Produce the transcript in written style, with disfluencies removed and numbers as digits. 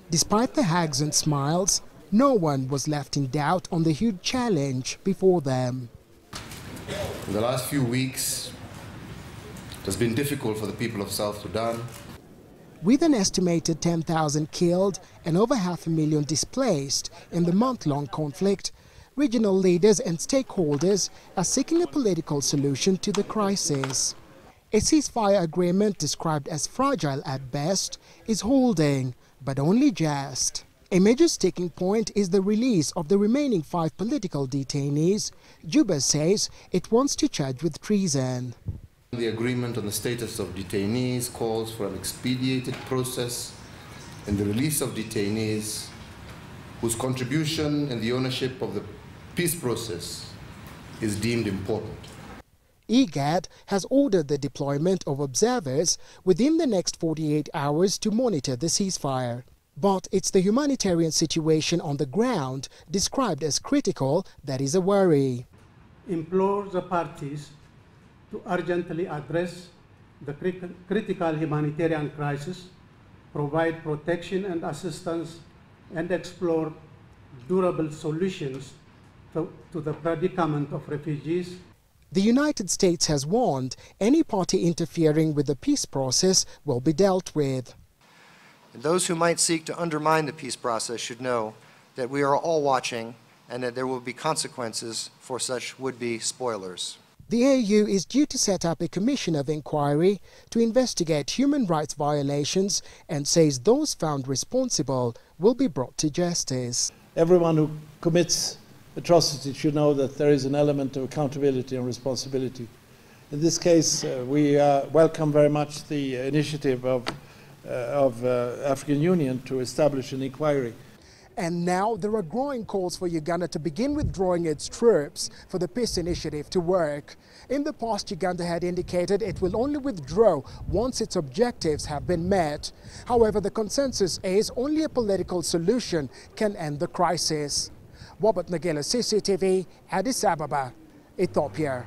Despite the hugs and smiles, no one was left in doubt on the huge challenge before them. In the last few weeks, it has been difficult for the people of South Sudan. With an estimated 10,000 killed and over 500,000 displaced in the month-long conflict, regional leaders and stakeholders are seeking a political solution to the crisis. A ceasefire agreement, described as fragile at best, is holding, but only just. A major sticking point is the release of the remaining 5 political detainees. Juba says it wants to charge with treason. The agreement on the status of detainees calls for an expedited process in the release of detainees whose contribution and the ownership of the peace process is deemed important. IGAD has ordered the deployment of observers within the next 48 hours to monitor the ceasefire. But it's the humanitarian situation on the ground, described as critical, that is a worry. Implore the parties to urgently address the critical humanitarian crisis, provide protection and assistance, and explore durable solutions to the predicament of refugees. The United States has warned any party interfering with the peace process will be dealt with. And those who might seek to undermine the peace process should know that we are all watching and that there will be consequences for such would-be spoilers. The AU is due to set up a commission of inquiry to investigate human rights violations and says those found responsible will be brought to justice. Everyone who commits atrocity should know that there is an element of accountability and responsibility. In this case, we welcome very much the initiative of African Union to establish an inquiry. And now there are growing calls for Uganda to begin withdrawing its troops for the peace initiative to work. In the past, Uganda had indicated it will only withdraw once its objectives have been met. However, the consensus is only a political solution can end the crisis. Nagila, CCTV, Addis Ababa, Ethiopia.